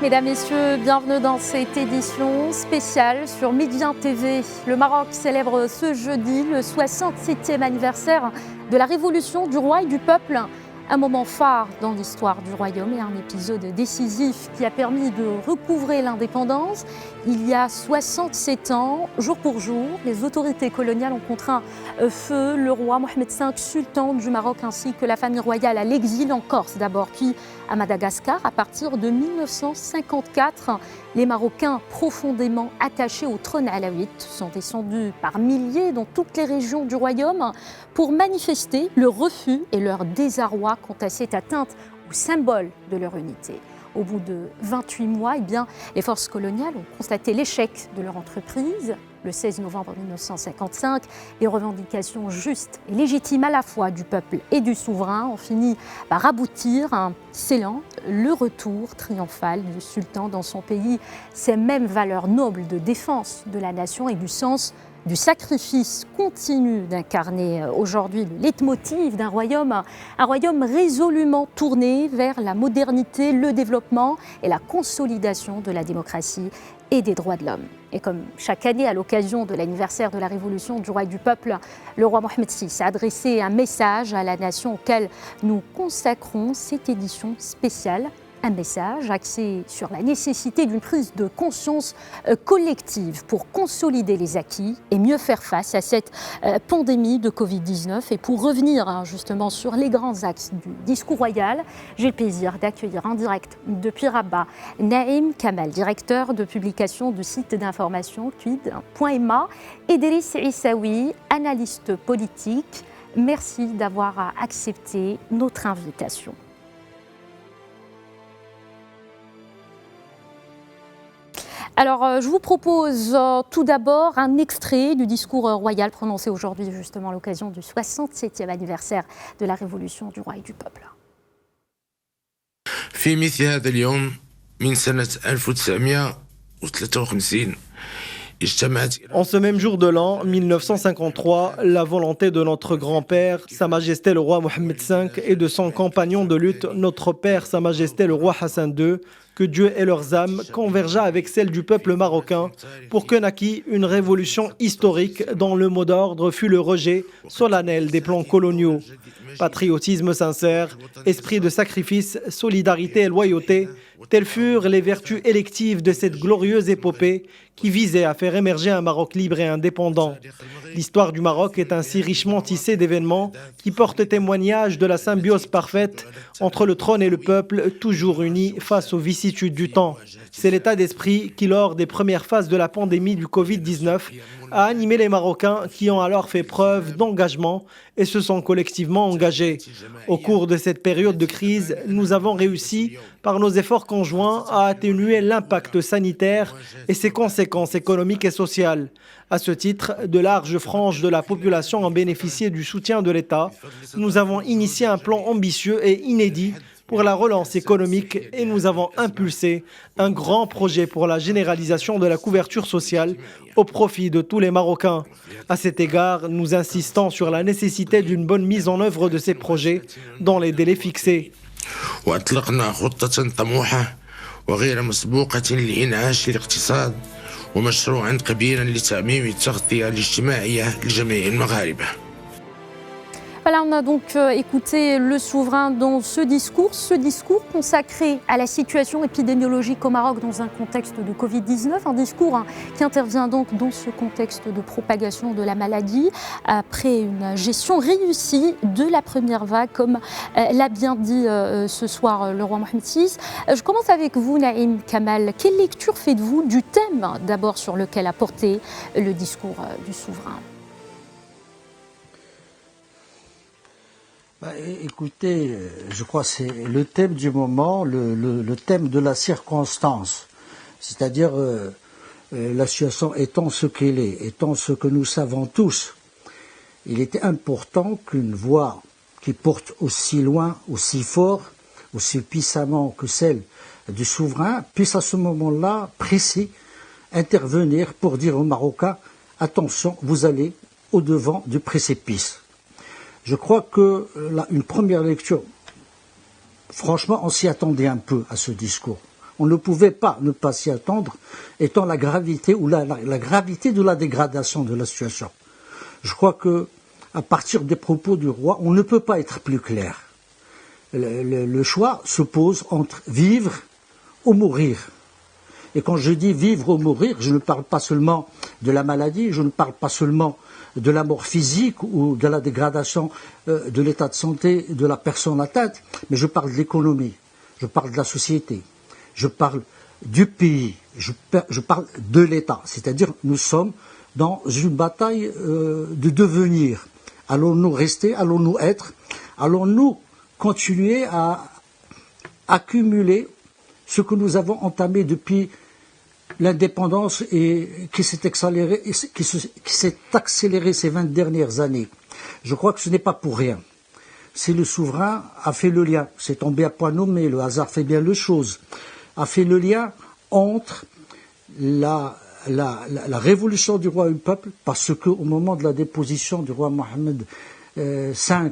Mesdames, Messieurs, bienvenue dans cette édition spéciale sur Médien TV. Le Maroc célèbre ce jeudi le 67e anniversaire de la révolution du roi et du peuple. Un moment phare dans l'histoire du royaume et un épisode décisif qui a permis de recouvrer l'indépendance. Il y a 67 ans, jour pour jour, les autorités coloniales ont contraint feu le roi Mohamed V, sultan du Maroc, ainsi que la famille royale à l'exil en Corse d'abord, puis à Madagascar. À partir de 1954, les Marocains profondément attachés au trône alaouite sont descendus par milliers dans toutes les régions du royaume pour manifester leur refus et leur désarroi quant à cette atteinte au symbole de leur unité. Au bout de 28 mois, les forces coloniales ont constaté l'échec de leur entreprise. Le 16 novembre 1955, les revendications justes et légitimes à la fois du peuple et du souverain ont fini par aboutir, scellant le retour triomphal du sultan dans son pays. Ces mêmes valeurs nobles de défense de la nation et du sens du sacrifice continuent d'incarner aujourd'hui le leitmotiv d'un royaume, un royaume résolument tourné vers la modernité, le développement et la consolidation de la démocratie et des droits de l'homme. Et comme chaque année, à l'occasion de l'anniversaire de la révolution du roi et du peuple, le roi Mohamed VI a adressé un message à la nation auquel nous consacrons cette édition spéciale. Un message axé sur la nécessité d'une prise de conscience collective pour consolider les acquis et mieux faire face à cette pandémie de Covid-19. Et pour revenir justement sur les grands axes du discours royal, j'ai le plaisir d'accueillir en direct depuis Rabat Naïm Kamal, directeur de publication du site d'information quid.ma, et Idriss Issaoui, analyste politique. Merci d'avoir accepté notre invitation. Alors, je vous propose tout d'abord un extrait du discours royal prononcé aujourd'hui, justement, à l'occasion du 67e anniversaire de la révolution du roi et du peuple. في مثل هذا اليوم من سنة 1953 En ce même jour de l'an 1953, la volonté de notre grand-père, Sa Majesté le roi Mohamed V, et de son compagnon de lutte, notre père, Sa Majesté le roi Hassan II, que Dieu ait leurs âmes, convergea avec celle du peuple marocain pour que naquît une révolution historique dont le mot d'ordre fut le rejet solennel des plans coloniaux. Patriotisme sincère, esprit de sacrifice, solidarité et loyauté, telles furent les vertus électives de cette glorieuse épopée qui visait à faire émerger un Maroc libre et indépendant. L'histoire du Maroc est ainsi richement tissée d'événements qui portent témoignage de la symbiose parfaite entre le trône et le peuple, toujours unis face aux vicissitudes du temps. C'est l'état d'esprit qui, lors des premières phases de la pandémie du Covid-19, a animé les Marocains qui ont alors fait preuve d'engagement et se sont collectivement engagés. Au cours de cette période de crise, nous avons réussi, par nos efforts conjoints, à atténuer l'impact sanitaire et ses conséquences économiques et sociales. À ce titre, de larges franges de la population ont bénéficié du soutien de l'État. Nous avons initié un plan ambitieux et inédit pour la relance économique et nous avons impulsé un grand projet pour la généralisation de la couverture sociale au profit de tous les Marocains. À cet égard, nous insistons sur la nécessité d'une bonne mise en œuvre de ces projets dans les délais fixés. وأطلقنا خطة طموحة وغير مسبوقة لإنعاش الاقتصاد ومشروعا كبيرا لتعميم التغطية الاجتماعية لجميع المغاربة. Voilà, on a donc écouté le souverain dans ce discours consacré à la situation épidémiologique au Maroc dans un contexte de Covid-19, un discours qui intervient donc dans ce contexte de propagation de la maladie, après une gestion réussie de la première vague, comme l'a bien dit ce soir le roi Mohamed VI. Je commence avec vous, Naïm Kamal. Quelle lecture faites-vous du thème d'abord sur lequel a porté le discours du souverain ? Écoutez, je crois que c'est le thème du moment, le thème de la circonstance. C'est-à-dire, la situation étant ce qu'elle est, étant ce que nous savons tous, il était important qu'une voix qui porte aussi loin, aussi fort, aussi puissamment que celle du souverain puisse à ce moment-là, précis, intervenir pour dire aux Marocains, attention, vous allez au-devant du précipice. Je crois que une première lecture, franchement, on s'y attendait un peu à ce discours. On ne pouvait pas ne pas s'y attendre, étant la gravité ou la gravité de la dégradation de la situation. Je crois que, à partir des propos du roi, on ne peut pas être plus clair. Le choix se pose entre vivre ou mourir. Et quand je dis vivre ou mourir, je ne parle pas seulement de la maladie, je ne parle pas seulement de la mort physique ou de la dégradation de l'état de santé de la personne atteinte, mais je parle de l'économie, je parle de la société, je parle du pays, je parle de l'État. C'est-à-dire nous sommes dans une bataille de devenir. Allons-nous rester, allons-nous être, allons-nous continuer à accumuler ce que nous avons entamé depuis l'indépendance et qui s'est accéléré ces 20 dernières années. Je crois que ce n'est pas pour rien. C'est le souverain a fait le lien, c'est tombé à point nommé, le hasard fait bien les choses, a fait le lien entre la révolution du roi et du peuple, parce qu'au moment de la déposition du roi Mohamed V,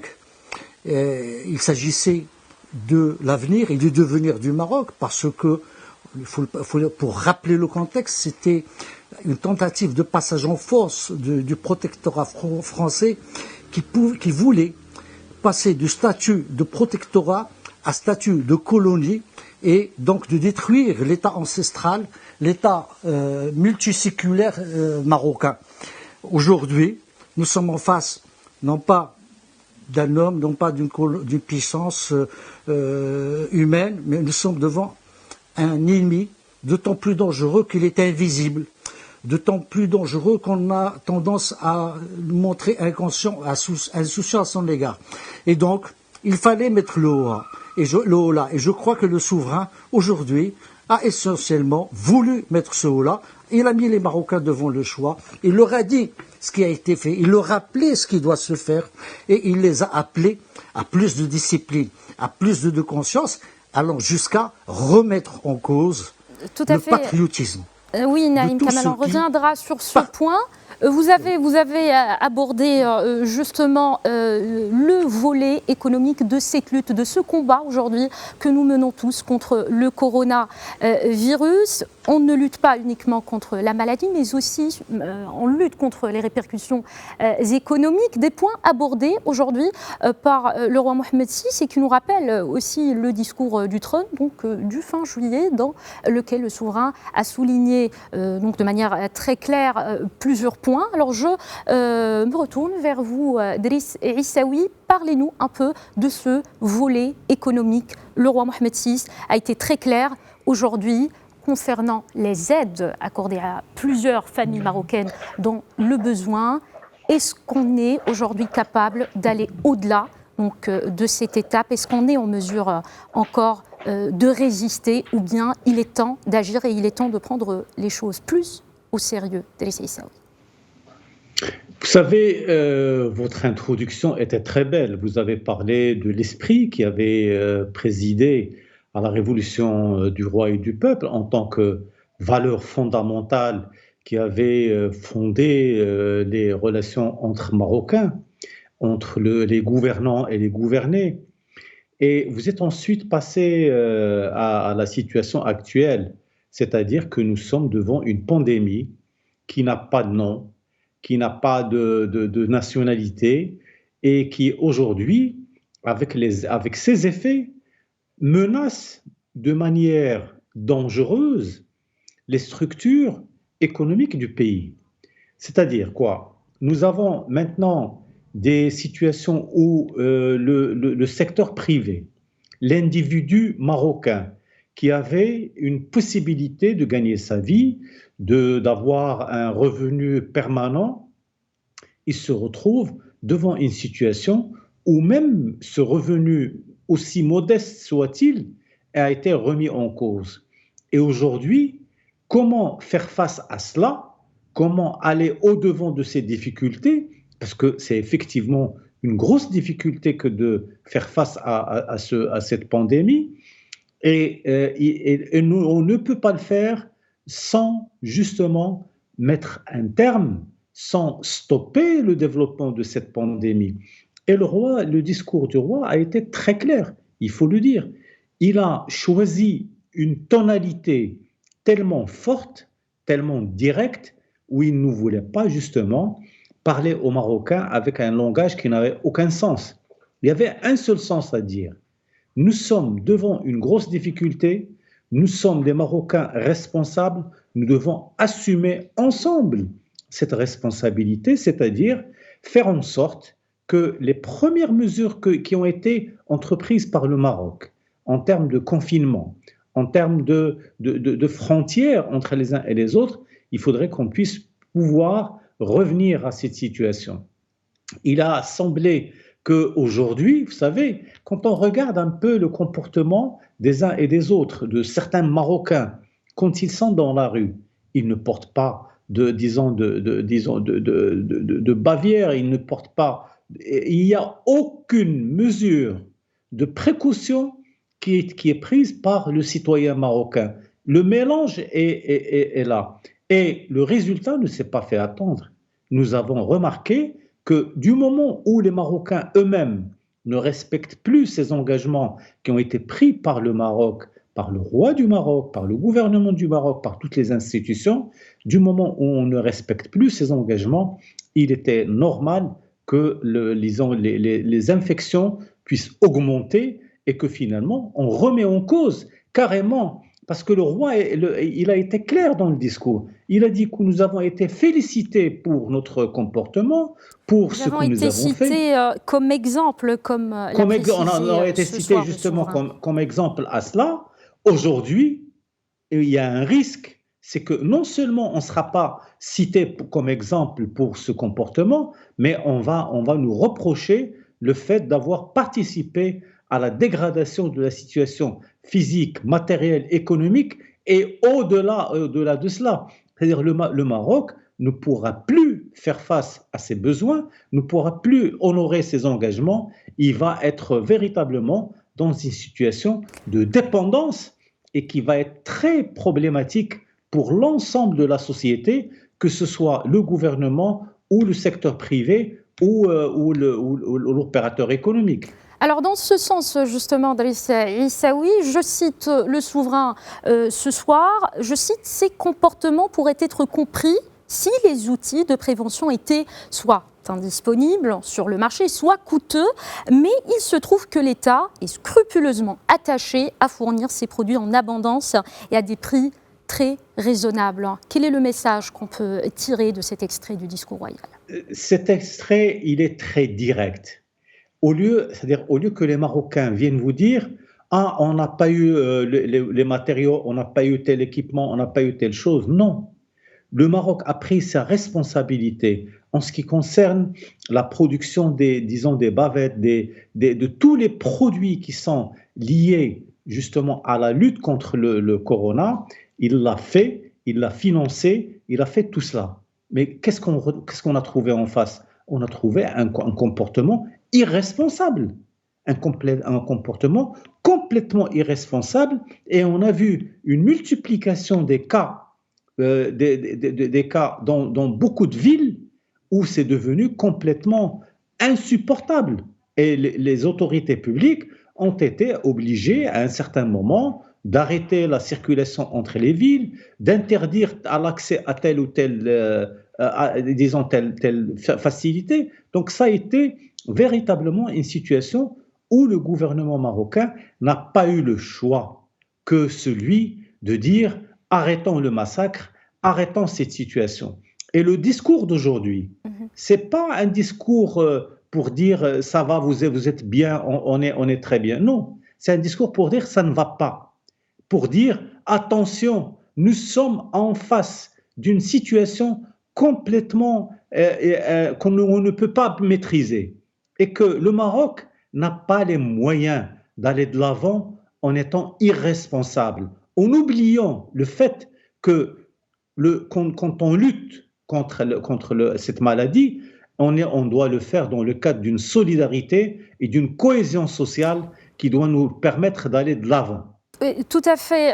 il s'agissait de l'avenir et du devenir du Maroc, parce que, pour rappeler le contexte, c'était une tentative de passage en force du protectorat français qui voulait passer du statut de protectorat à statut de colonie et donc de détruire l'État ancestral, l'État multiséculaire marocain. Aujourd'hui, nous sommes en face, non pas d'un homme, non pas d'une puissance humaine, mais nous sommes devant un ennemi d'autant plus dangereux qu'il est invisible, d'autant plus dangereux qu'on a tendance à montrer inconscient, insouciant à son égard. Et donc, il fallait mettre le haut là. Et je crois que le souverain, aujourd'hui, a essentiellement voulu mettre ce haut là. Il a mis les Marocains devant le choix. Il leur a dit ce qui a été fait. Il leur a rappelé ce qui doit se faire. Et il les a appelés à plus de discipline, à plus de conscience, allant jusqu'à remettre en cause le patriotisme. Oui, Naïm Kamal, on reviendra sur ce point. Vous avez abordé justement le volet économique de cette lutte, de ce combat aujourd'hui que nous menons tous contre le coronavirus. On ne lutte pas uniquement contre la maladie, mais aussi on lutte contre les répercussions économiques. Des points abordés aujourd'hui par le roi Mohamed VI et qui nous rappellent aussi le discours du trône, donc du fin juillet, dans lequel le souverain a souligné donc de manière très claire plusieurs points. Alors je me retourne vers vous, Driss Issaoui. Parlez-nous un peu de ce volet économique. Le roi Mohamed VI a été très clair aujourd'hui concernant les aides accordées à plusieurs familles marocaines dans le besoin. Est-ce qu'on est aujourd'hui capable d'aller au-delà donc, de cette étape? Est-ce qu'on est en mesure encore de résister, ou bien il est temps d'agir et il est temps de prendre les choses plus au sérieux? Driss Issaoui. Vous savez, votre introduction était très belle. Vous avez parlé de l'esprit qui avait présidé à la révolution du roi et du peuple en tant que valeur fondamentale qui avait fondé les relations entre Marocains, entre les gouvernants et les gouvernés. Et vous êtes ensuite passé à la situation actuelle, c'est-à-dire que nous sommes devant une pandémie qui n'a pas de nom, qui n'a pas de nationalité et qui aujourd'hui, avec ses effets, menace de manière dangereuse les structures économiques du pays. C'est-à-dire quoi? Nous avons maintenant des situations où le secteur privé, l'individu marocain qui avait une possibilité de gagner sa vie, d'avoir un revenu permanent, il se retrouve devant une situation où même ce revenu, aussi modeste soit-il, a été remis en cause. Et aujourd'hui, comment faire face à cela? Comment aller au-devant de ces difficultés? Parce que c'est effectivement une grosse difficulté que de faire face à cette pandémie. Et on ne peut pas le faire sans justement mettre un terme, sans stopper le développement de cette pandémie. Et le discours du roi a été très clair, il faut le dire. Il a choisi une tonalité tellement forte, tellement directe, où il ne voulait pas justement parler aux Marocains avec un langage qui n'avait aucun sens. Il y avait un seul sens à dire. Nous sommes devant une grosse difficulté, nous sommes des Marocains responsables, nous devons assumer ensemble cette responsabilité, c'est-à-dire faire en sorte que les premières mesures qui ont été entreprises par le Maroc en termes de confinement, en termes de frontières entre les uns et les autres, il faudrait qu'on puisse pouvoir revenir à cette situation. Il a semblé qu'aujourd'hui, vous savez, quand on regarde un peu le comportement des uns et des autres, de certains Marocains, quand ils sont dans la rue, ils ne portent pas de Bavière, ils ne portent pas. Il n'y a aucune mesure de précaution qui est prise par le citoyen marocain. Le mélange est là. Et le résultat ne s'est pas fait attendre. Nous avons remarqué que du moment où les Marocains eux-mêmes ne respectent plus ces engagements qui ont été pris par le Maroc, par le roi du Maroc, par le gouvernement du Maroc, par toutes les institutions, du moment où on ne respecte plus ces engagements, il était normal que les infections puissent augmenter et que finalement on remet en cause carrément, parce que le roi, il a été clair dans le discours. Il a dit que nous avons été félicités pour notre comportement, pour ce que nous avons fait. Nous avons été cités comme exemple, on a été cités justement comme exemple à cela. Aujourd'hui, il y a un risque, c'est que non seulement on ne sera pas cité comme exemple pour ce comportement, mais on va nous reprocher le fait d'avoir participé à la dégradation de la situation physique, matérielle, économique, et au-delà de cela. C'est-à-dire le Maroc ne pourra plus faire face à ses besoins, ne pourra plus honorer ses engagements, il va être véritablement dans une situation de dépendance et qui va être très problématique pour l'ensemble de la société, que ce soit le gouvernement ou le secteur privé ou l'opérateur économique. Alors dans ce sens justement, Driss Issaoui, je cite le souverain ce soir, je cite « Ces comportements pourraient être compris si les outils de prévention étaient soit indisponibles sur le marché, soit coûteux, mais il se trouve que l'État est scrupuleusement attaché à fournir ces produits en abondance et à des prix très raisonnables ». Quel est le message qu'on peut tirer de cet extrait du discours royal ? Cet extrait, il est très direct. Au lieu que les Marocains viennent vous dire « Ah, on n'a pas eu les matériaux, on n'a pas eu tel équipement, on n'a pas eu telle chose ». Non. Le Maroc a pris sa responsabilité en ce qui concerne la production des bavettes, de tous les produits qui sont liés justement à la lutte contre le corona. Il l'a fait, il l'a financé, il a fait tout cela. Mais qu'est-ce qu'on a trouvé en face ? On a trouvé un comportement irresponsable, un comportement complètement irresponsable, et on a vu une multiplication des cas, dans beaucoup de villes où c'est devenu complètement insupportable. Et les autorités publiques ont été obligées à un certain moment d'arrêter la circulation entre les villes, d'interdire l'accès à telle ou telle, telle facilité. Donc ça a été véritablement une situation où le gouvernement marocain n'a pas eu le choix que celui de dire « arrêtons le massacre, arrêtons cette situation ». Et le discours d'aujourd'hui, ce n'est pas un discours pour dire « ça va, vous êtes bien, on est très bien ». Non, c'est un discours pour dire « ça ne va pas ». Pour dire « attention, nous sommes en face d'une situation complètement qu'on ne peut pas maîtriser ». Et que le Maroc n'a pas les moyens d'aller de l'avant en étant irresponsable, en oubliant le fait que quand on lutte contre cette maladie, on doit le faire dans le cadre d'une solidarité et d'une cohésion sociale qui doit nous permettre d'aller de l'avant. Oui, tout à fait.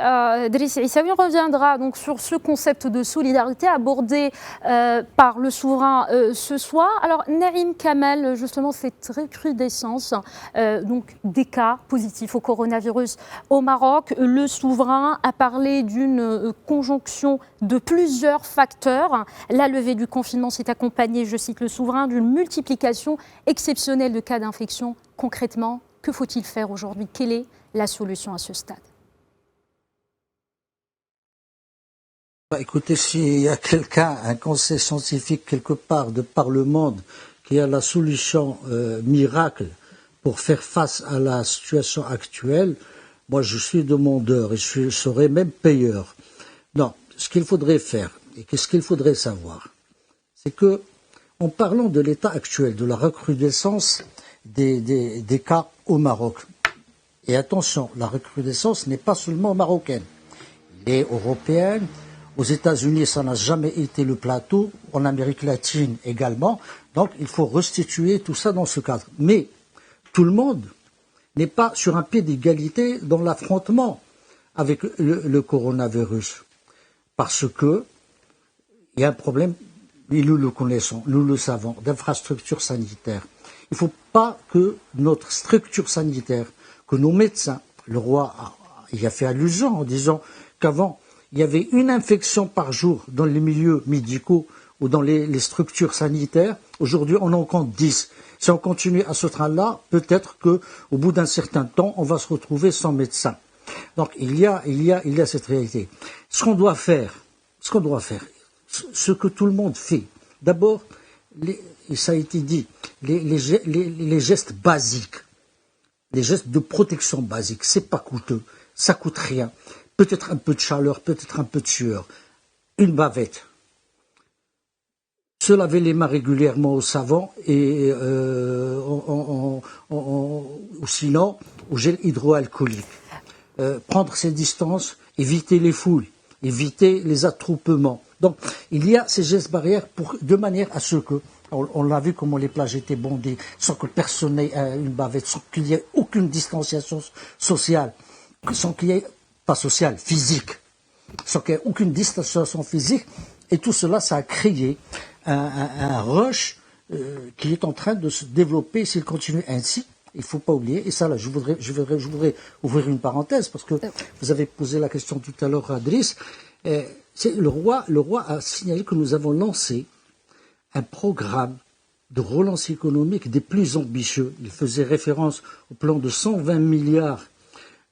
Driss Issaoui reviendra donc sur ce concept de solidarité abordé par le souverain ce soir. Alors, Naïm Kamel, justement, cette recrudescence donc des cas positifs au coronavirus au Maroc, le souverain a parlé d'une conjonction de plusieurs facteurs. La levée du confinement s'est accompagnée, je cite le souverain, d'une multiplication exceptionnelle de cas d'infection. Concrètement, que faut-il faire aujourd'hui? Quelle est la solution à ce stade? Écoutez, s'il y a quelqu'un, un conseil scientifique quelque part de par le monde qui a la solution miracle pour faire face à la situation actuelle, moi je suis demandeur et je serai même payeur. Non, ce qu'il faudrait faire et ce qu'il faudrait savoir, c'est que en parlant de l'état actuel, de la recrudescence des cas au Maroc, et attention, la recrudescence n'est pas seulement marocaine, elle est européenne. Aux États-Unis, ça n'a jamais été le plateau, en Amérique latine également. Donc, il faut restituer tout ça dans ce cadre. Mais tout le monde n'est pas sur un pied d'égalité dans l'affrontement avec le coronavirus. Parce que il y a un problème, et nous le connaissons, nous le savons, d'infrastructure sanitaire. Il ne faut pas que notre structure sanitaire, que nos médecins, le roi y a fait allusion en disant qu'avant, il y avait une infection par jour dans les milieux médicaux ou dans les structures sanitaires. Aujourd'hui, on en compte 10. Si on continue à ce train-là, peut-être qu'au bout d'un certain temps, on va se retrouver sans médecin. Donc, il y a cette réalité. Ce qu'on doit faire, ce que tout le monde fait, d'abord, et ça a été dit, les gestes basiques, les gestes de protection basiques, c'est pas coûteux, ça coûte rien. Peut-être un peu de chaleur, peut-être un peu de sueur, une bavette, se laver les mains régulièrement au savon et ou sinon au gel hydroalcoolique. Prendre ses distances, éviter les foules, éviter les attroupements. Donc il y a ces gestes barrières de manière à ce que, on l'a vu comment les plages étaient bondées, sans que personne n'ait une bavette, sans qu'il y ait aucune distanciation sociale, sans qu'il y ait pas sociale, physique, sans qu'il n'y ait aucune distanciation physique. Et tout cela, ça a créé un rush qui est en train de se développer. S'il continue ainsi, il ne faut pas oublier, et ça là, je voudrais ouvrir une parenthèse, parce que vous avez posé la question tout à l'heure à Driss. Le roi a signalé que nous avons lancé un programme de relance économique des plus ambitieux. Il faisait référence au plan de 120 milliards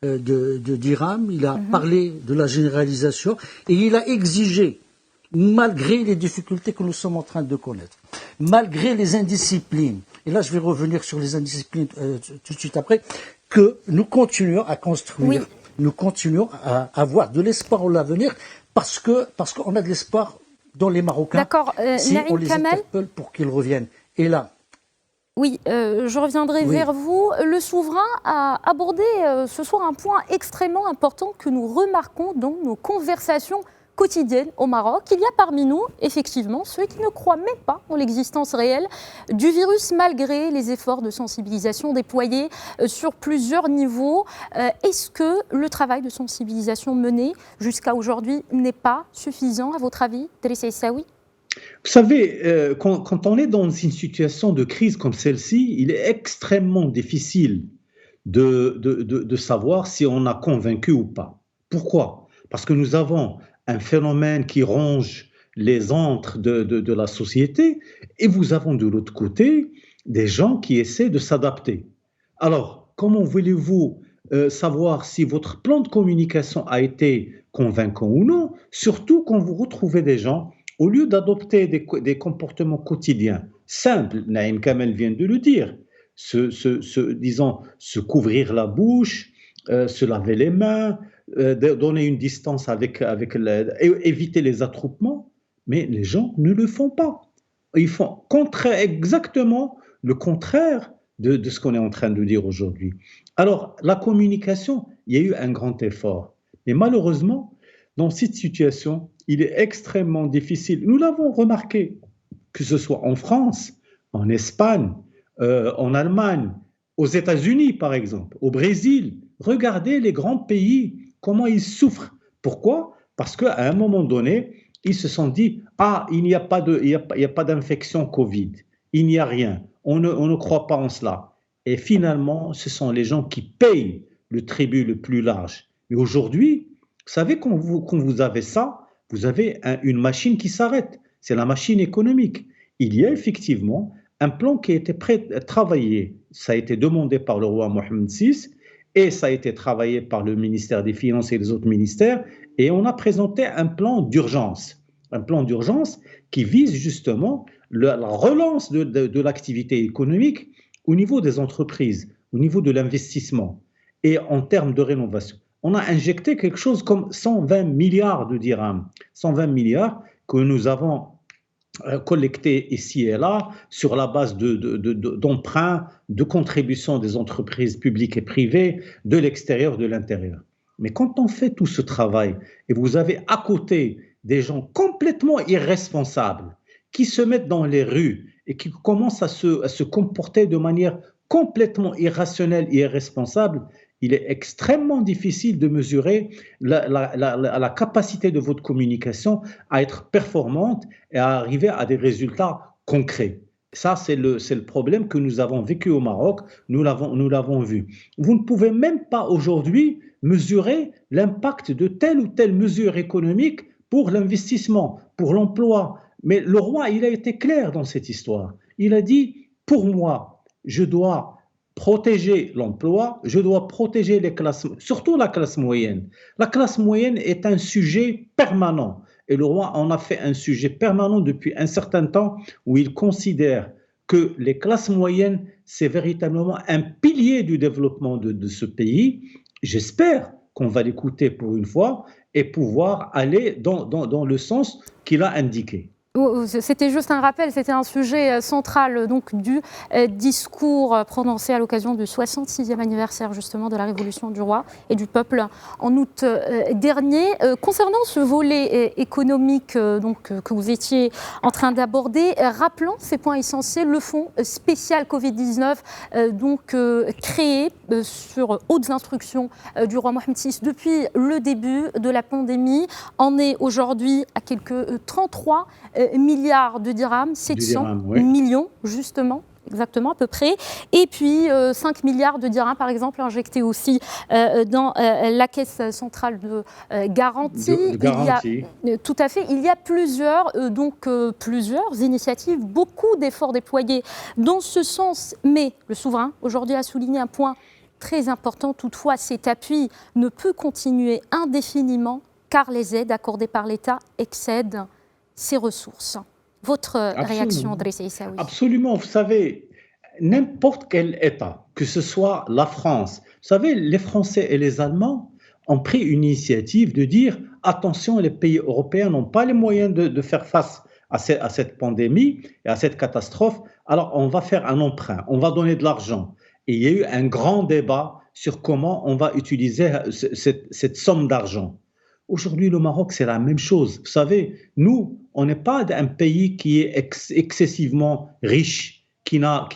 de dirhams, il a parlé de la généralisation et il a exigé, malgré les difficultés que nous sommes en train de connaître, malgré les indisciplines, et là je vais revenir sur les indisciplines tout de suite après, que nous continuons à construire, nous continuons à avoir de l'espoir en l'avenir parce qu'on a de l'espoir dans les Marocains si on les interpelle pour qu'ils reviennent. Et là, oui, je reviendrai vers vous. Le souverain a abordé ce soir un point extrêmement important que nous remarquons dans nos conversations quotidiennes au Maroc. Il y a parmi nous, effectivement, ceux qui ne croient même pas en l'existence réelle du virus, malgré les efforts de sensibilisation déployés sur plusieurs niveaux. Est-ce que le travail de sensibilisation mené jusqu'à aujourd'hui n'est pas suffisant, à votre avis, Driss Issaoui ? Vous savez, quand on est dans une situation de crise comme celle-ci, il est extrêmement difficile de savoir si on a convaincu ou pas. Pourquoi ? Parce que nous avons un phénomène qui ronge les antres de la société et vous avez de l'autre côté des gens qui essaient de s'adapter. Alors, comment voulez-vous savoir si votre plan de communication a été convaincant ou non, surtout quand vous retrouvez des gens, au lieu d'adopter des comportements quotidiens simples, Naïm Kamel vient de le dire, disons, se couvrir la bouche, se laver les mains, donner une distance éviter les attroupements, mais les gens ne le font pas. Ils font exactement le contraire de ce qu'on est en train de dire aujourd'hui. Alors, la communication, il y a eu un grand effort, mais malheureusement, dans cette situation, il est extrêmement difficile. Nous l'avons remarqué, que ce soit en France, en Espagne, en Allemagne, aux États-Unis par exemple, au Brésil. Regardez les grands pays comment ils souffrent. Pourquoi? Parce qu'à un moment donné, ils se sont dit « Ah, il n'y a pas d'infection Covid, il n'y a rien, on ne croit pas en cela. » Et finalement, ce sont les gens qui payent le tribut le plus large. Mais aujourd'hui, vous savez, quand vous avez ça, vous avez une machine qui s'arrête. C'est la machine économique. Il y a effectivement un plan qui a été travaillé. Ça a été demandé par le roi Mohammed VI et ça a été travaillé par le ministère des Finances et les autres ministères. Et on a présenté un plan d'urgence. Un plan d'urgence qui vise justement la relance de l'activité économique au niveau des entreprises, au niveau de l'investissement et en termes de rénovation. On a injecté quelque chose comme 120 milliards de dirhams. 120 milliards que nous avons collectés ici et là sur la base d'emprunts, de contributions des entreprises publiques et privées, de l'extérieur, de l'intérieur. Mais quand on fait tout ce travail et vous avez à côté des gens complètement irresponsables qui se mettent dans les rues et qui commencent à se comporter de manière complètement irrationnelle et irresponsable, il est extrêmement difficile de mesurer la capacité de votre communication à être performante et à arriver à des résultats concrets. Ça, c'est le problème que nous avons vécu au Maroc, nous l'avons vu. Vous ne pouvez même pas aujourd'hui mesurer l'impact de telle ou telle mesure économique pour l'investissement, pour l'emploi. Mais le roi, il a été clair dans cette histoire. Il a dit, pour moi, je dois protéger l'emploi, je dois protéger les classes, surtout la classe moyenne. La classe moyenne est un sujet permanent. Et le roi en a fait un sujet permanent depuis un certain temps où il considère que les classes moyennes, c'est véritablement un pilier du développement de ce pays. J'espère qu'on va l'écouter pour une fois et pouvoir aller dans le sens qu'il a indiqué. C'était juste un rappel, c'était un sujet central donc, du discours prononcé à l'occasion du 66e anniversaire justement de la Révolution du roi et du peuple en août dernier. Concernant ce volet économique donc, que vous étiez en train d'aborder, rappelons ces points essentiels, le fonds spécial Covid-19 donc créé sur hautes instructions du roi Mohammed VI depuis le début de la pandémie en est aujourd'hui à quelques 33 milliards de dirhams, 700 millions justement, exactement à peu près, et puis 5 milliards de dirhams par exemple injectés aussi dans la caisse centrale de garantie. Tout à fait, il y a plusieurs initiatives, beaucoup d'efforts déployés dans ce sens, mais le souverain aujourd'hui a souligné un point très important, toutefois cet appui ne peut continuer indéfiniment car les aides accordées par l'État excèdent ses ressources. Votre réaction, Driss Issaoui? Absolument. Vous savez, n'importe quel État, que ce soit la France, vous savez, les Français et les Allemands ont pris une initiative de dire « Attention, les pays européens n'ont pas les moyens de faire face à cette pandémie et à cette catastrophe, alors on va faire un emprunt, on va donner de l'argent. » Et il y a eu un grand débat sur comment on va utiliser cette somme d'argent. Aujourd'hui, le Maroc, c'est la même chose. Vous savez, nous, on n'est pas un pays qui est excessivement riche, qui n'a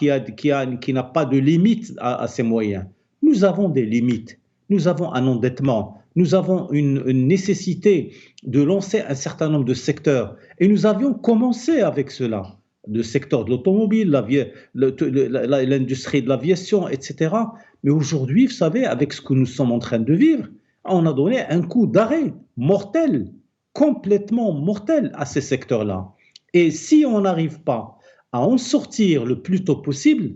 pas de limite à ses moyens. Nous avons des limites. Nous avons un endettement. Nous avons une nécessité de lancer un certain nombre de secteurs. Et nous avions commencé avec cela. Le secteur de l'automobile, l'industrie de l'aviation, etc. Mais aujourd'hui, vous savez, avec ce que nous sommes en train de vivre, on a donné un coup d'arrêt mortel, complètement mortel à ces secteurs-là. Et si on n'arrive pas à en sortir le plus tôt possible,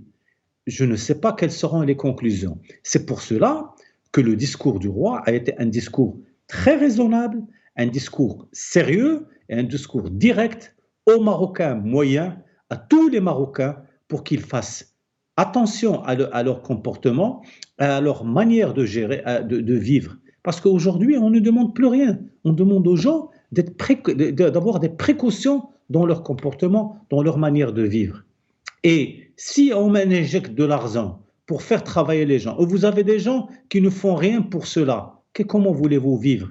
je ne sais pas quelles seront les conclusions. C'est pour cela que le discours du roi a été un discours très raisonnable, un discours sérieux et un discours direct aux Marocains moyens, à tous les Marocains, pour qu'ils fassent attention à leur comportement, à leur manière de gérer, de vivre. Parce qu'aujourd'hui, on ne demande plus rien. On demande aux gens d'avoir des précautions dans leur comportement, dans leur manière de vivre. Et si on injecte de l'argent pour faire travailler les gens, vous avez des gens qui ne font rien pour cela, comment voulez-vous vivre?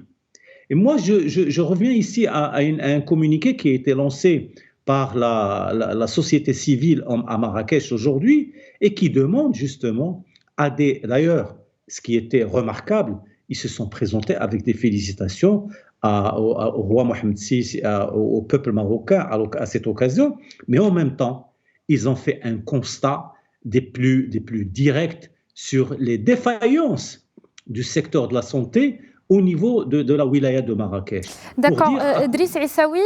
Et moi, je reviens ici à un communiqué qui a été lancé par la société civile à Marrakech aujourd'hui et qui demande justement d'ailleurs, ce qui était remarquable, ils se sont présentés avec des félicitations au roi Mohamed VI, au peuple marocain à cette occasion, mais en même temps, ils ont fait un constat des plus directs sur les défaillances du secteur de la santé au niveau de la wilaya de Marrakech. D'accord, Driss Essaoui,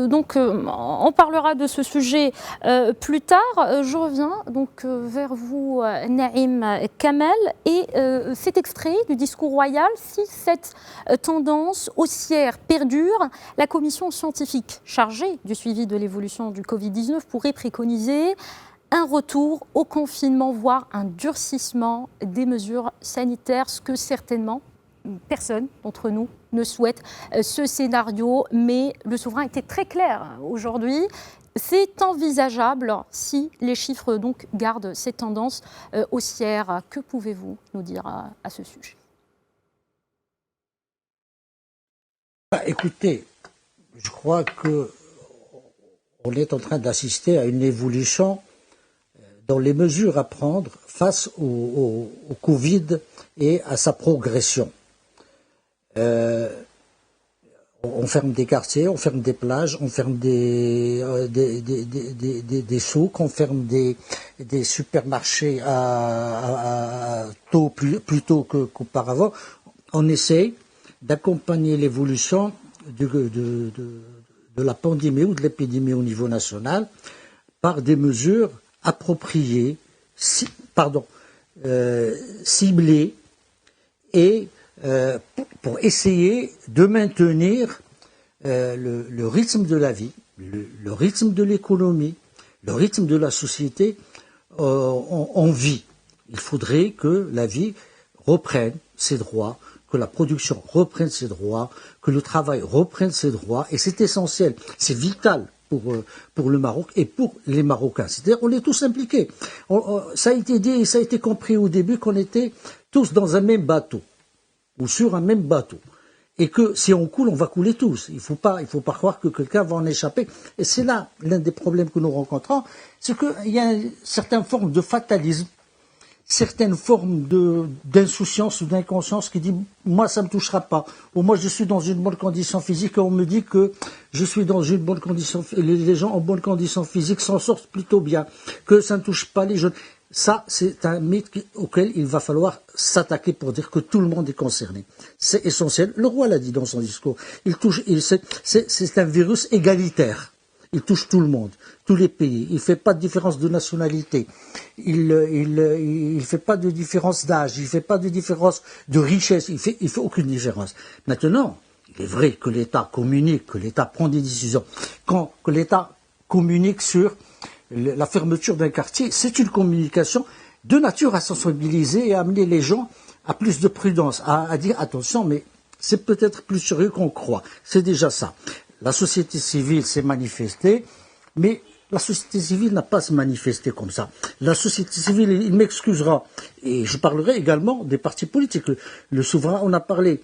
donc on parlera de ce sujet plus tard. Je reviens donc vers vous, Naïm Kamel, et cet extrait du discours royal, si cette tendance haussière perdure, la commission scientifique chargée du suivi de l'évolution du Covid-19 pourrait préconiser un retour au confinement, voire un durcissement des mesures sanitaires, ce que certainement personne d'entre nous ne souhaite ce scénario, mais le souverain était très clair aujourd'hui. C'est envisageable si les chiffres donc gardent ces tendances haussières. Que pouvez-vous nous dire à ce sujet? Écoutez, je crois qu'on est en train d'assister à une évolution dans les mesures à prendre face au Covid et à sa progression. On ferme des quartiers, on ferme des plages, on ferme des souks, on ferme des supermarchés plus tôt qu'auparavant. On essaye d'accompagner l'évolution de la pandémie ou de l'épidémie au niveau national par des mesures appropriées, ciblées et pour essayer de maintenir le rythme de la vie, le rythme de l'économie, le rythme de la société en vie. Il faudrait que la vie reprenne ses droits, que la production reprenne ses droits, que le travail reprenne ses droits, et c'est essentiel, c'est vital pour le Maroc et pour les Marocains. C'est-à-dire on est tous impliqués. Ça a été dit et ça a été compris au début qu'on était tous dans un même bateau, ou sur un même bateau. Et que si on coule, on va couler tous. Il faut pas croire que quelqu'un va en échapper. Et c'est là l'un des problèmes que nous rencontrons, c'est qu'il y a une certaine forme de fatalisme, certaines formes d'insouciance ou d'inconscience qui dit « moi ça ne me touchera pas » ou « moi je suis dans une bonne condition physique et on me dit que je suis dans une bonne condition, les gens en bonne condition physique s'en sortent plutôt bien, que ça ne touche pas les jeunes ». Ça, c'est un mythe auquel il va falloir s'attaquer pour dire que tout le monde est concerné. C'est essentiel. Le roi l'a dit dans son discours. C'est un virus égalitaire. Il touche tout le monde, tous les pays. Il ne fait pas de différence de nationalité. Il fait pas de différence d'âge. Il ne fait pas de différence de richesse. Il fait aucune différence. Maintenant, il est vrai que l'État communique, que l'État prend des décisions. Que l'État communique sur la fermeture d'un quartier, c'est une communication de nature à sensibiliser et à amener les gens à plus de prudence, à dire attention, mais c'est peut-être plus sérieux qu'on croit. C'est déjà ça. La société civile s'est manifestée, mais la société civile n'a pas à se manifester comme ça. La société civile, il m'excusera, et je parlerai également des partis politiques. Le souverain, on a parlé.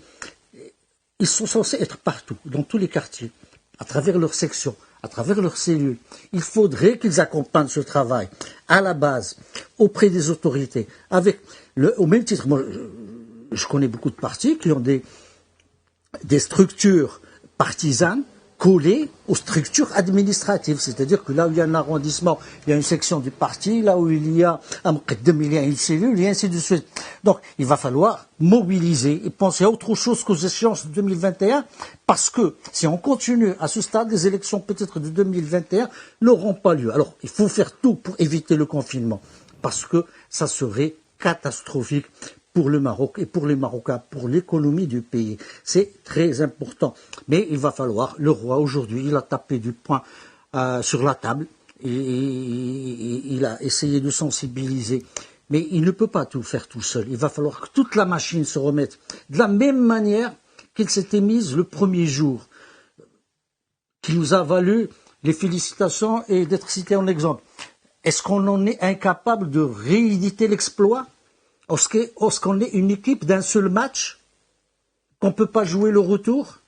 Ils sont censés être partout, dans tous les quartiers, à travers leurs sections, à travers leurs cellules. Il faudrait qu'ils accompagnent ce travail à la base, auprès des autorités, au même titre. Moi, je connais beaucoup de partis qui ont des structures partisanes collées aux structures administratives. C'est-à-dire que là où il y a un arrondissement, il y a une section du parti, là où il y a un muqaddam, il y a une cellule, et ainsi de suite. Donc, il va falloir mobiliser et penser à autre chose qu'aux échéances de 2021, parce que si on continue à ce stade, les élections peut-être de 2021 n'auront pas lieu. Alors, il faut faire tout pour éviter le confinement, parce que ça serait catastrophique pour le Maroc et pour les Marocains, pour l'économie du pays. C'est très important. Mais il va falloir, le roi aujourd'hui, il a tapé du poing sur la table, et il a essayé de sensibiliser. Mais il ne peut pas tout faire tout seul. Il va falloir que toute la machine se remette de la même manière qu'il s'était mise le premier jour, qui nous a valu les félicitations et d'être cité en exemple. Est-ce qu'on en est incapable de rééditer l'exploit ? Est-ce qu'on est une équipe d'un seul match, qu'on ne peut pas jouer le retour?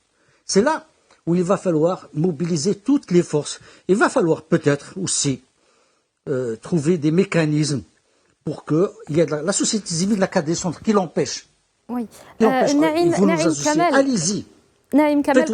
C'est là où il va falloir mobiliser toutes les forces. Il va falloir peut-être aussi trouver des mécanismes pour que la société civile n'a qu'à descendre, qui l'empêche. Oui. Il faut nous associer. Allez-y. Naïm Kamel,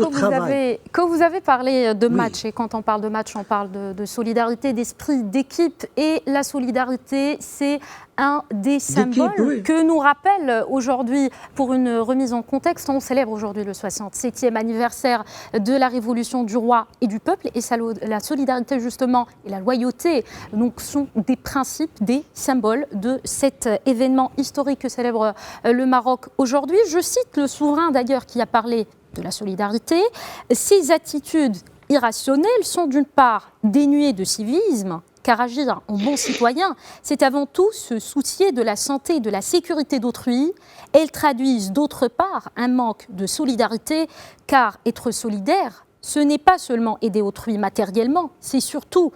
quand vous avez parlé de match, et quand on parle de match, on parle de solidarité, d'esprit d'équipe, et la solidarité, c'est un des symboles que nous rappelle aujourd'hui, pour une remise en contexte, on célèbre aujourd'hui le 67e anniversaire de la révolution du roi et du peuple, et la solidarité justement et la loyauté donc, sont des principes, des symboles de cet événement historique que célèbre le Maroc aujourd'hui. Je cite le souverain d'ailleurs qui a parlé de la solidarité. Ces attitudes irrationnelles sont d'une part dénuées de civisme, car agir en bon citoyen, c'est avant tout se soucier de la santé et de la sécurité d'autrui. Elles traduisent d'autre part un manque de solidarité, car être solidaire, ce n'est pas seulement aider autrui matériellement, c'est surtout,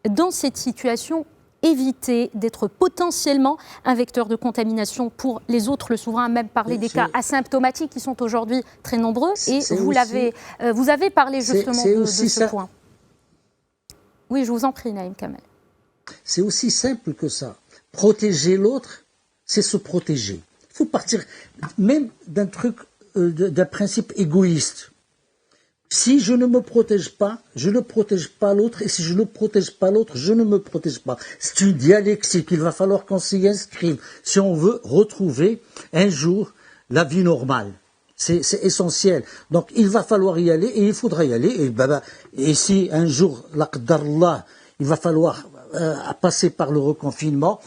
dans cette situation, éviter d'être potentiellement un vecteur de contamination pour les autres. Le souverain a même parlé des cas asymptomatiques qui sont aujourd'hui très nombreux. Et vous avez parlé justement de ce point. Oui, je vous en prie, Naïm Kamel. C'est aussi simple que ça. Protéger l'autre, c'est se protéger. Il faut partir même d'un truc, d'un principe égoïste. Si je ne me protège pas, je ne protège pas l'autre, et si je ne protège pas l'autre, je ne me protège pas. C'est une dialectique, il va falloir qu'on s'y inscrive si on veut retrouver un jour la vie normale. C'est essentiel. Donc il va falloir y aller, et il faudra y aller. Et si un jour, laqdarallah, il va falloir passer par le reconfinement,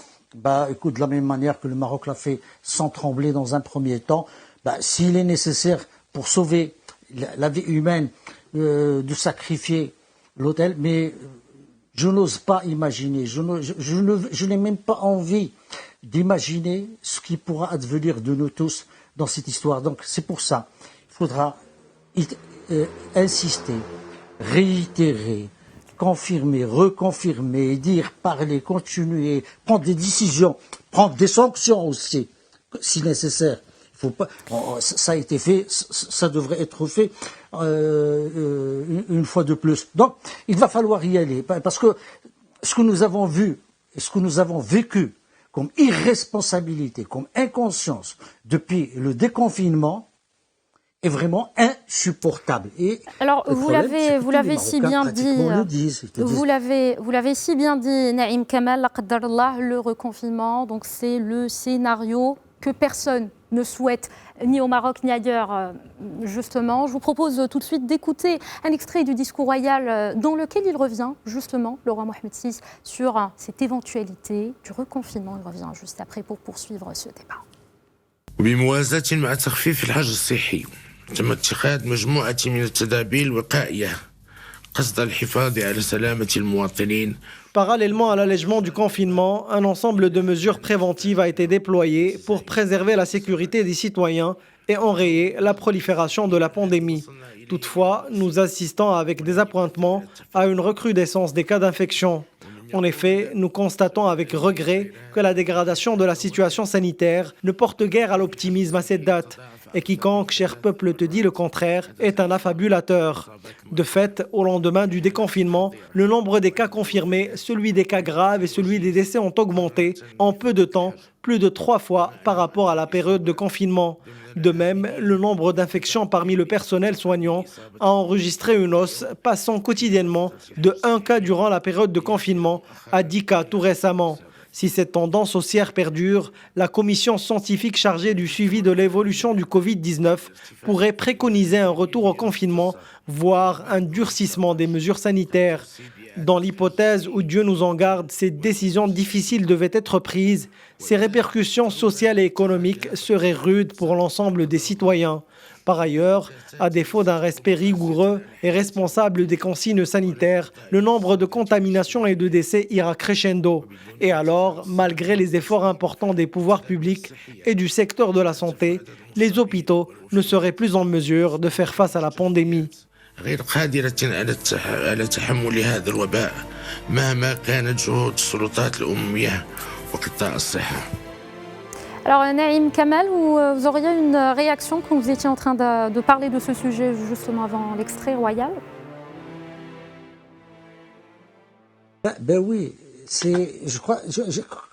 écoute, de la même manière que le Maroc l'a fait sans trembler dans un premier temps, s'il est nécessaire pour sauver la vie humaine, de sacrifier l'autel, mais je n'ose pas imaginer, je n'ai même pas envie d'imaginer ce qui pourra advenir de nous tous dans cette histoire. Donc c'est pour ça, il faudra insister, réitérer, confirmer, reconfirmer, dire, parler, continuer, prendre des décisions, prendre des sanctions aussi, si nécessaire. Faut pas, ça a été fait, ça devrait être fait une fois de plus. Donc, il va falloir y aller, parce que ce que nous avons vu, ce que nous avons vécu comme irresponsabilité, comme inconscience depuis le déconfinement, est vraiment insupportable. Et alors, vous l'avez si bien dit, vous l'avez si bien dit, Naïm Kamel, laqdarallah, le reconfinement, donc c'est le scénario que personne ne souhaite, ni au Maroc ni ailleurs, justement. Je vous propose tout de suite d'écouter un extrait du discours royal dans lequel il revient, justement, le roi Mohamed VI, sur cette éventualité du reconfinement. Il revient juste après pour poursuivre ce débat. بموازاة مع تخفيف الحجر الصحي تم اتخاذ مجموعة من التدابير الوقائية قصد الحفاظ على سلامة المواطنين. Parallèlement à l'allègement du confinement, un ensemble de mesures préventives a été déployé pour préserver la sécurité des citoyens et enrayer la prolifération de la pandémie. Toutefois, nous assistons avec désappointement à une recrudescence des cas d'infection. En effet, nous constatons avec regret que la dégradation de la situation sanitaire ne porte guère à l'optimisme à cette date. Et quiconque, cher peuple, te dit le contraire, est un affabulateur. De fait, au lendemain du déconfinement, le nombre des cas confirmés, celui des cas graves et celui des décès ont augmenté en peu de temps, plus de 3 fois par rapport à la période de confinement. De même, le nombre d'infections parmi le personnel soignant a enregistré une hausse, passant quotidiennement de 1 cas durant la période de confinement à 10 cas tout récemment. Si cette tendance haussière perdure, la commission scientifique chargée du suivi de l'évolution du Covid-19 pourrait préconiser un retour au confinement, voire un durcissement des mesures sanitaires. Dans l'hypothèse où Dieu nous en garde, ces décisions difficiles devaient être prises, ces répercussions sociales et économiques seraient rudes pour l'ensemble des citoyens. Par ailleurs, à défaut d'un respect rigoureux et responsable des consignes sanitaires, le nombre de contaminations et de décès ira crescendo. Et alors, malgré les efforts importants des pouvoirs publics et du secteur de la santé, les hôpitaux ne seraient plus en mesure de faire face à la pandémie. غير قادرة على تحمل هذا الوباء مهما كانت جهود السلطات الأممية وقطاع الصحة. Alors Naïm Kamel, vous auriez une réaction quand vous étiez en train de parler de ce sujet justement avant l'extrait royal? Ben oui, je crois,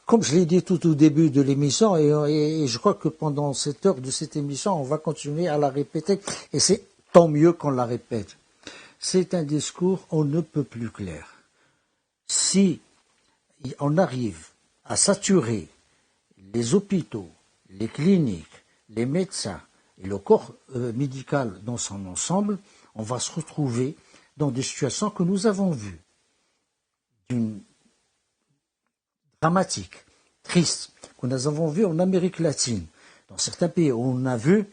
comme je l'ai dit tout au début de l'émission, et je crois que pendant cette heure de cette émission, on va continuer à la répéter, et c'est tant mieux qu'on la répète. C'est un discours on ne peut plus clair. Si on arrive à saturer les hôpitaux, les cliniques, les médecins et le corps médical dans son ensemble, on va se retrouver dans des situations que nous avons vues, dramatiques, tristes, que nous avons vues en Amérique latine, dans certains pays où on a vu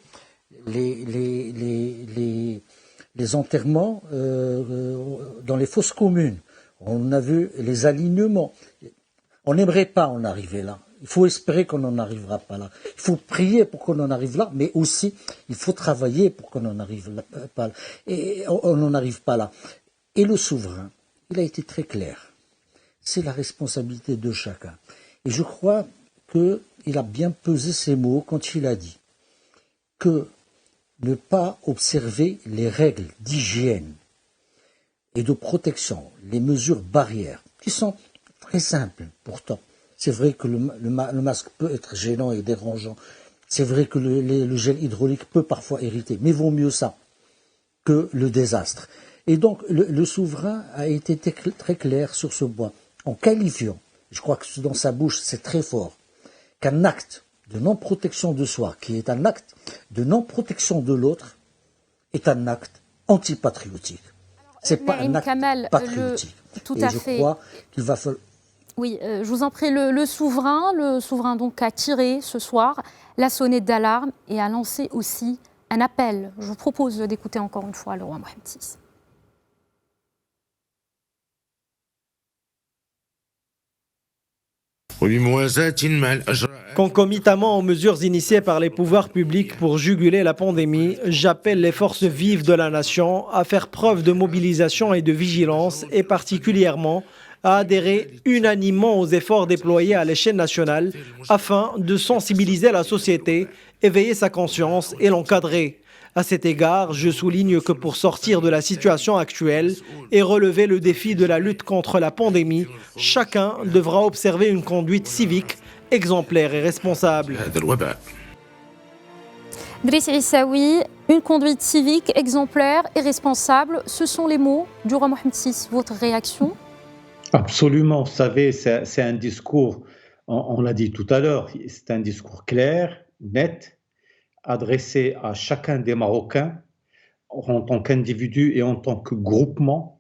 les enterrements dans les fosses communes, on a vu les alignements. On n'aimerait pas en arriver là. Il faut espérer qu'on n'en arrivera pas là. Il faut prier pour qu'on en arrive là, mais aussi il faut travailler pour qu'on n'en arrive pas là. Et on n'en arrive pas là. Et le souverain, il a été très clair. C'est la responsabilité de chacun. Et je crois qu'il a bien pesé ses mots quand il a dit que ne pas observer les règles d'hygiène et de protection, les mesures barrières, qui sont très simples pourtant. C'est vrai que le masque peut être gênant et dérangeant. C'est vrai que le gel hydraulique peut parfois irriter. Mais vaut mieux ça que le désastre. Et donc, le souverain a été très clair sur ce point, en qualifiant, je crois que dans sa bouche c'est très fort, qu'un acte de non-protection de soi, qui est un acte de non-protection de l'autre, est un acte antipatriotique. C'est pas un acte patriotique. Tout à fait. Je crois qu'il va falloir... Oui, je vous en prie, le souverain donc a tiré ce soir la sonnette d'alarme et a lancé aussi un appel. Je vous propose d'écouter encore une fois le roi Mohammed VI. Concomitamment aux mesures initiées par les pouvoirs publics pour juguler la pandémie, j'appelle les forces vives de la nation à faire preuve de mobilisation et de vigilance et particulièrement à adhérer unanimement aux efforts déployés à l'échelle nationale afin de sensibiliser la société, éveiller sa conscience et l'encadrer. À cet égard, je souligne que pour sortir de la situation actuelle et relever le défi de la lutte contre la pandémie, chacun devra observer une conduite civique exemplaire et responsable. Driss Issaoui, une conduite civique exemplaire et responsable, ce sont les mots du roi Mohammed VI. Votre réaction ? Absolument, vous savez, c'est un discours, on l'a dit tout à l'heure, c'est un discours clair, net, adressé à chacun des Marocains en tant qu'individu et en tant que groupement.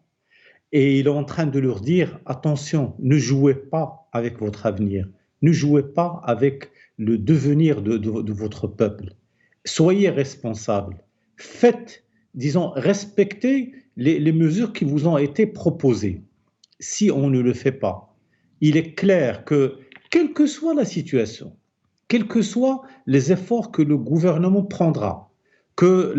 Et il est en train de leur dire, attention, ne jouez pas avec votre avenir, ne jouez pas avec le devenir de votre peuple. Soyez responsables, faites, disons, respectez les mesures qui vous ont été proposées. Si on ne le fait pas, il est clair que, quelle que soit la situation, quels que soient les efforts que le gouvernement prendra, que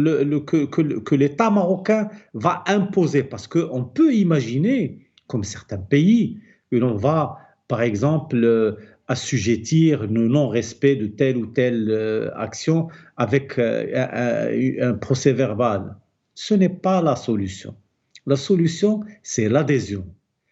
l'État marocain va imposer, parce qu'on peut imaginer, comme certains pays, que l'on va, par exemple, assujettir le non-respect de telle ou telle action avec un procès-verbal. Ce n'est pas la solution. La solution, c'est l'adhésion.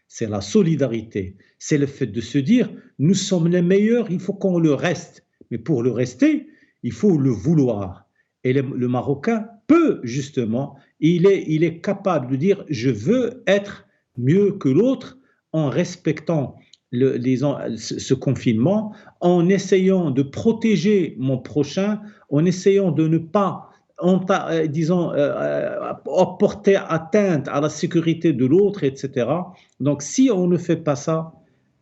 C'est la solidarité, c'est le fait de se dire nous sommes les meilleurs, il faut qu'on le reste. Mais pour le rester, il faut le vouloir. Et le Marocain peut justement, il est capable de dire je veux être mieux que l'autre en respectant ce confinement, en essayant de protéger mon prochain, en essayant de ne pas porter atteinte à la sécurité de l'autre, etc. Donc, si on ne fait pas ça,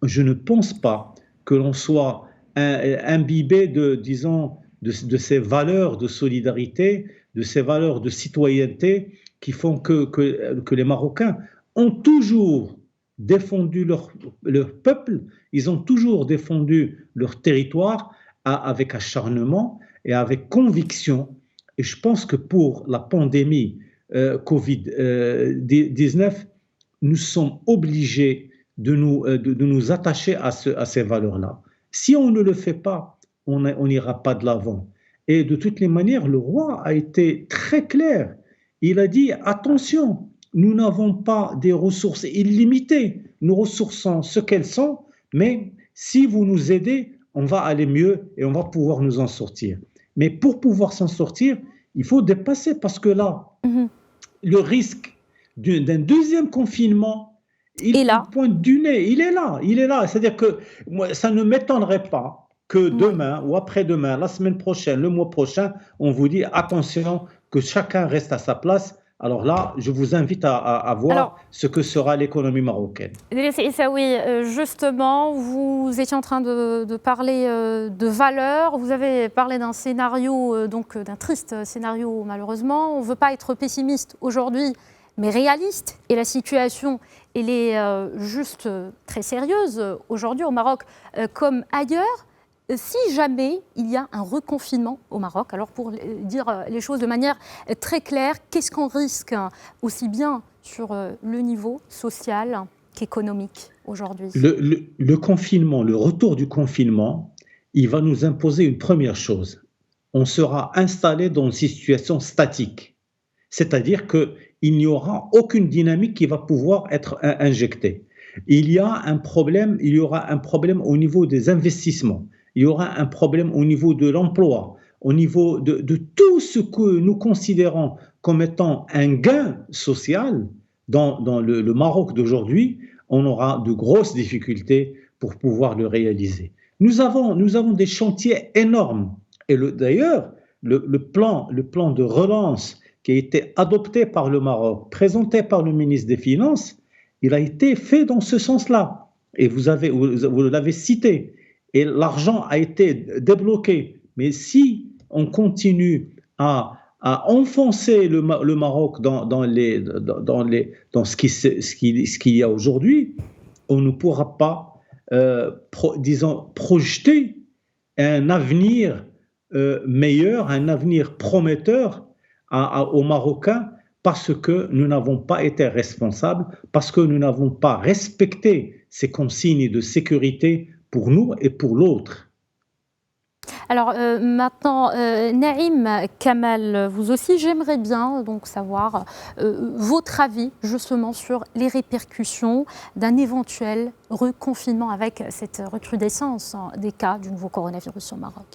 je ne pense pas que l'on soit imbibé de ces valeurs de solidarité, de ces valeurs de citoyenneté qui font que les Marocains ont toujours défendu leur peuple, ils ont toujours défendu leur territoire avec acharnement et avec conviction. Et je pense que pour la pandémie Covid-19, nous sommes obligés de nous attacher à ces valeurs-là. Si on ne le fait pas, on n'ira pas de l'avant. Et de toutes les manières, le roi a été très clair. Il a dit, attention, nous n'avons pas des ressources illimitées. nos ressources sont ce qu'elles sont, mais si vous nous aidez, on va aller mieux et on va pouvoir nous en sortir. Mais pour pouvoir s'en sortir, il faut dépasser, parce que là, le risque d'un deuxième confinement, il pointe du nez, il est là. C'est-à-dire que moi, ça ne m'étonnerait pas que demain ou après-demain, la semaine prochaine, le mois prochain, on vous dit attention, que chacun reste à sa place. Alors là, je vous invite à voir ce que sera l'économie marocaine. Oui, justement, vous étiez en train de parler de valeurs. Vous avez parlé d'un scénario, donc d'un triste scénario malheureusement. On ne veut pas être pessimiste aujourd'hui, mais réaliste. Et la situation, elle est juste très sérieuse aujourd'hui au Maroc comme ailleurs. Si jamais il y a un reconfinement au Maroc, alors pour dire les choses de manière très claire, qu'est-ce qu'on risque aussi bien sur le niveau social qu'économique aujourd'hui ? Le confinement, le retour du confinement, il va nous imposer une première chose. On sera installé dans une situation statique. C'est-à-dire qu'il n'y aura aucune dynamique qui va pouvoir être injectée. Il y aura un problème au niveau des investissements. Il y aura un problème au niveau de l'emploi, au niveau de tout ce que nous considérons comme étant un gain social dans le Maroc d'aujourd'hui. On aura de grosses difficultés pour pouvoir le réaliser. Nous avons des chantiers énormes. Et d'ailleurs, le plan de relance qui a été adopté par le Maroc, présenté par le ministre des Finances, il a été fait dans ce sens-là. Et vous l'avez cité. Et l'argent a été débloqué. Mais si on continue à enfoncer le Maroc dans ce qu'il y a aujourd'hui, on ne pourra pas, projeter un avenir meilleur, un avenir prometteur aux Marocains, parce que nous n'avons pas été responsables, parce que nous n'avons pas respecté ces consignes de sécurité pour nous et pour l'autre. Alors maintenant, Naïm Kamal, vous aussi, j'aimerais bien donc savoir votre avis justement sur les répercussions d'un éventuel reconfinement avec cette recrudescence des cas du nouveau coronavirus au Maroc.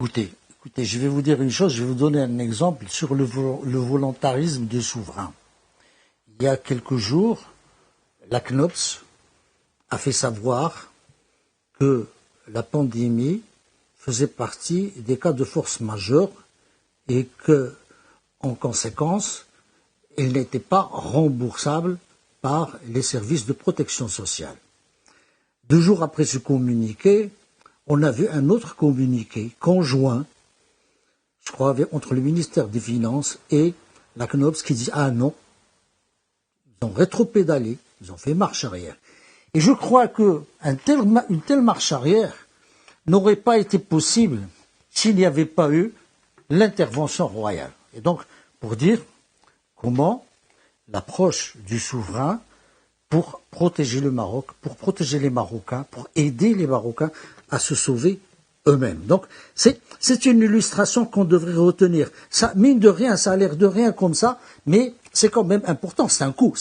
Écoutez, je vais vous dire une chose, je vais vous donner un exemple sur le volontarisme des souverains. Il y a quelques jours, la CNOPS a fait savoir que la pandémie faisait partie des cas de force majeure et que, en conséquence, elle n'était pas remboursable par les services de protection sociale. 2 jours après ce communiqué, on a vu un autre communiqué conjoint, je crois, entre le ministère des Finances et la CNOPS qui dit « Ah non, ils ont rétropédalé, ils ont fait marche arrière ». Et je crois qu'une telle marche arrière n'aurait pas été possible s'il n'y avait pas eu l'intervention royale. Et donc, pour dire comment l'approche du souverain pour protéger le Maroc, pour protéger les Marocains, pour aider les Marocains à se sauver eux-mêmes. Donc, c'est une illustration qu'on devrait retenir. Ça, mine de rien, ça a l'air de rien comme ça, mais c'est quand même important. C'est un coup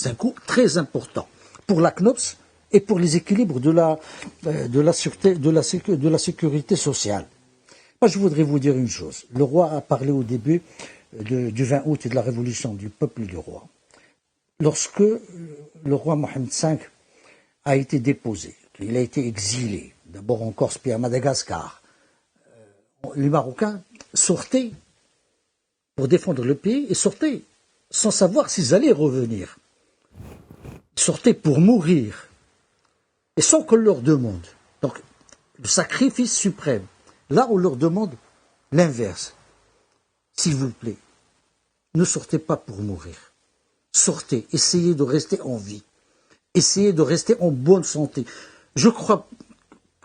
très important pour la CNOPS et pour les équilibres de la sécurité sociale. Moi, je voudrais vous dire une chose. Le roi a parlé au début du 20 août et de la révolution du peuple du roi. Lorsque le roi Mohamed V a été déposé, il a été exilé, d'abord en Corse puis à Madagascar, les Marocains sortaient pour défendre le pays et sortaient sans savoir s'ils allaient revenir. Ils sortaient pour mourir et sans qu'on leur demande. Donc, le sacrifice suprême. Là, on leur demande l'inverse. S'il vous plaît, ne sortez pas pour mourir. Sortez, essayez de rester en vie. Essayez de rester en bonne santé. Je crois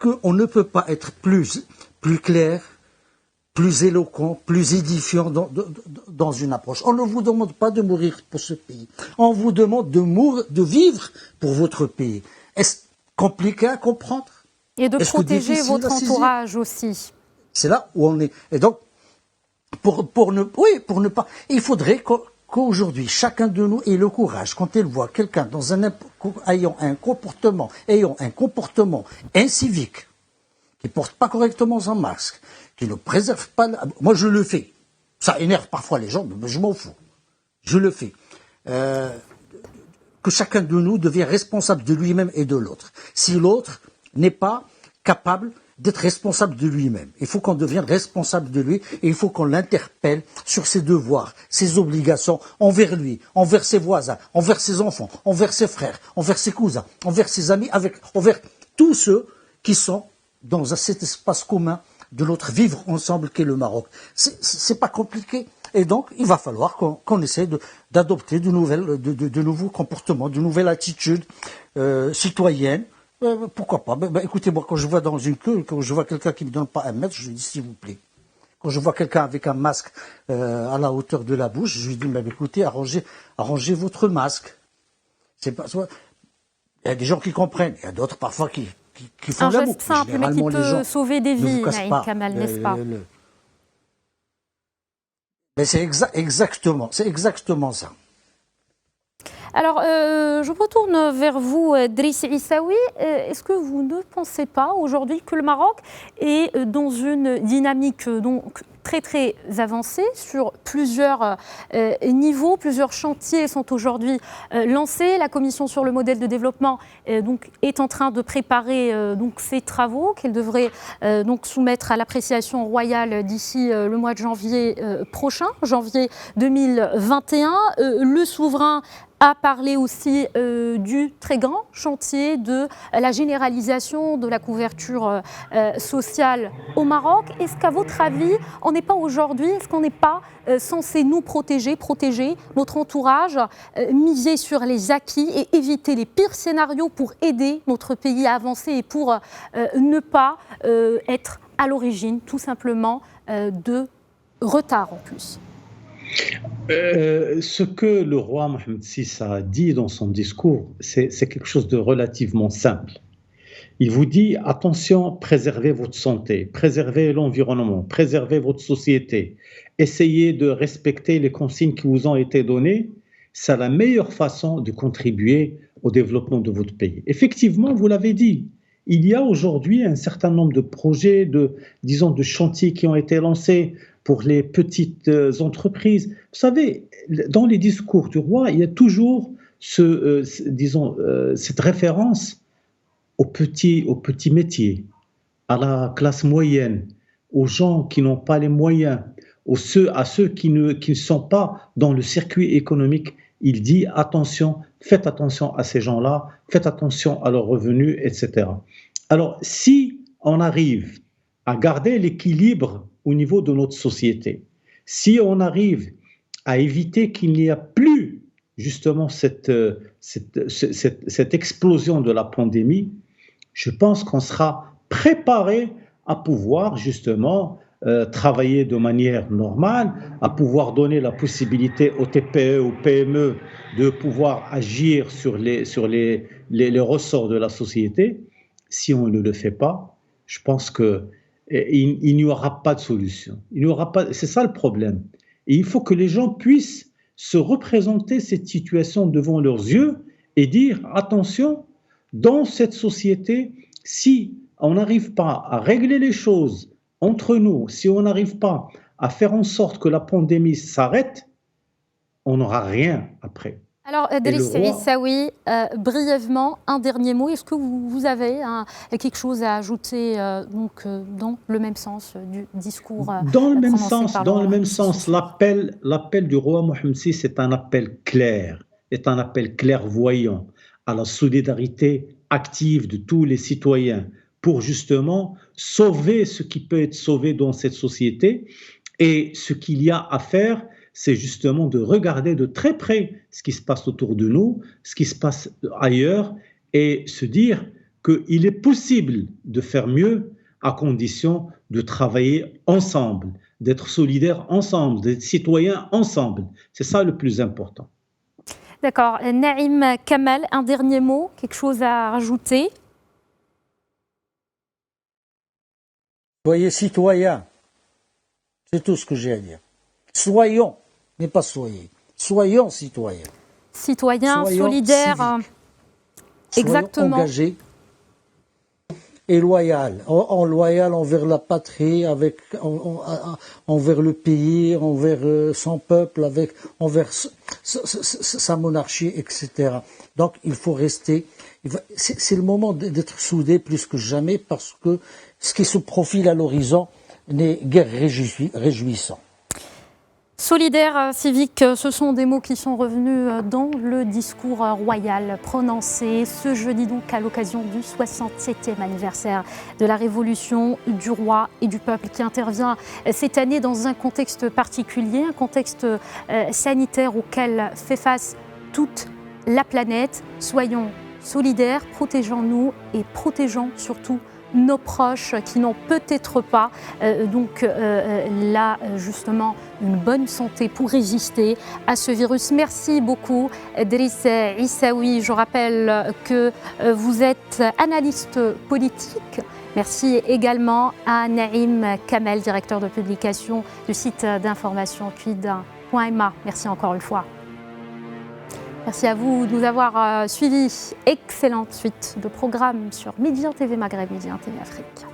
qu'on ne peut pas être plus clair, plus éloquent, plus édifiant dans une approche. On ne vous demande pas de mourir pour ce pays. On vous demande de vivre pour votre pays. Est-ce compliqué à comprendre? Et de protéger votre entourage aussi. C'est là où on est. Et donc, pour ne pas... Il faudrait qu'aujourd'hui, chacun de nous ait le courage, quand il voit quelqu'un ayant un comportement incivique, qui ne porte pas correctement son masque, qui ne préserve pas... Moi, je le fais. Ça énerve parfois les gens, mais je m'en fous. Je le fais. Que chacun de nous devient responsable de lui-même et de l'autre. Si l'autre n'est pas capable d'être responsable de lui-même, il faut qu'on devienne responsable de lui et il faut qu'on l'interpelle sur ses devoirs, ses obligations envers lui, envers ses voisins, envers ses enfants, envers ses frères, envers ses cousins, envers ses amis, envers tous ceux qui sont dans cet espace commun de notre vivre ensemble qu'est le Maroc. C'est pas compliqué. Et donc, il va falloir qu'on essaie d'adopter de nouveaux comportements, de nouvelles attitudes citoyennes. Pourquoi pas? Écoutez, moi, quand je vois dans une queue, quand je vois quelqu'un qui ne me donne pas 1 mètre, je lui dis s'il vous plaît. Quand je vois quelqu'un avec un masque à la hauteur de la bouche, je lui dis, écoutez, arrangez votre masque. C'est pas, il y a des gens qui comprennent, il y a d'autres parfois qui font la boucle. Un geste simple, mais qui peut sauver des vies, Naïm Kamal, n'est-ce pas? Mais c'est exactement ça. Alors, je me retourne vers vous, Driss Issaoui. Est-ce que vous ne pensez pas aujourd'hui que le Maroc est dans une dynamique donc très très avancée sur plusieurs niveaux, plusieurs chantiers sont aujourd'hui lancés. La commission sur le modèle de développement donc est en train de préparer donc ces travaux qu'elle devrait donc soumettre à l'appréciation royale d'ici le mois de janvier prochain, janvier 2021. Le souverain a parlé aussi du très grand chantier de la généralisation de la couverture sociale au Maroc. Est-ce qu'à votre avis, on n'est pas aujourd'hui, est-ce qu'on n'est pas censé nous protéger notre entourage, miser sur les acquis et éviter les pires scénarios pour aider notre pays à avancer et pour ne pas être à l'origine tout simplement de retard en plus? Ce que le roi Mohamed VI a dit dans son discours, c'est quelque chose de relativement simple. Il vous dit, attention, préservez votre santé, préservez l'environnement, préservez votre société, essayez de respecter les consignes qui vous ont été données. C'est la meilleure façon de contribuer au développement de votre pays. Effectivement, vous l'avez dit, il y a aujourd'hui un certain nombre de projets, de chantiers qui ont été lancés pour les petites entreprises. Vous savez, dans les discours du roi, il y a toujours cette référence aux petits métiers, à la classe moyenne, aux gens qui n'ont pas les moyens, à ceux qui ne sont pas dans le circuit économique. Il dit attention, faites attention à ces gens-là, faites attention à leurs revenus, etc. Alors, si on arrive à garder l'équilibre au niveau de notre société, si on arrive à éviter qu'il n'y ait plus justement cette explosion de la pandémie, je pense qu'on sera préparé à pouvoir justement travailler de manière normale, à pouvoir donner la possibilité aux TPE, aux PME de pouvoir agir sur les ressorts de la société. Si on ne le fait pas, je pense qu'il n'y aura pas de solution. C'est ça le problème. Et il faut que les gens puissent se représenter cette situation devant leurs yeux et dire attention, dans cette société, si on n'arrive pas à régler les choses entre nous, si on n'arrive pas à faire en sorte que la pandémie s'arrête, on n'aura rien après. Alors, Driss Issaoui, brièvement, un dernier mot. Est-ce que vous avez quelque chose à ajouter dans le même sens du discours Dans le même sens, l'appel du roi Mohamed VI est un appel clair, est un appel clairvoyant à la solidarité active de tous les citoyens pour justement sauver ce qui peut être sauvé dans cette société. Et ce qu'il y a à faire, c'est justement de regarder de très près ce qui se passe autour de nous, ce qui se passe ailleurs, et se dire qu'il est possible de faire mieux à condition de travailler ensemble, d'être solidaires ensemble, d'être citoyens ensemble. C'est ça le plus important. D'accord. Naïm Kamal, un dernier mot, quelque chose à rajouter? Soyez citoyens, c'est tout ce que j'ai à dire. Soyons, mais pas soyez. Soyons citoyens. Citoyens, solidaires, exactement. Soyons engagés et loyal envers la patrie, envers le pays, envers son peuple, envers sa monarchie, etc. Donc il faut rester. C'est le moment d'être soudés plus que jamais parce que ce qui se profile à l'horizon n'est guère réjouissant. Solidaire, civique, ce sont des mots qui sont revenus dans le discours royal prononcé ce jeudi donc à l'occasion du 67e anniversaire de la Révolution du roi et du peuple qui intervient cette année dans un contexte particulier, un contexte sanitaire auquel fait face toute la planète. Soyons solidaires, protégeons-nous et protégeons surtout nos proches qui n'ont peut-être pas là justement une bonne santé pour résister à ce virus. Merci beaucoup Driss Issaoui. Je rappelle que vous êtes analyste politique. Merci également à Naïm Kamel, directeur de publication du site d'information Quid.ma. Merci encore une fois. Merci à vous de nous avoir suivis. Excellente suite de programmes sur Midi 1 TV Maghreb, Midi 1 TV Afrique.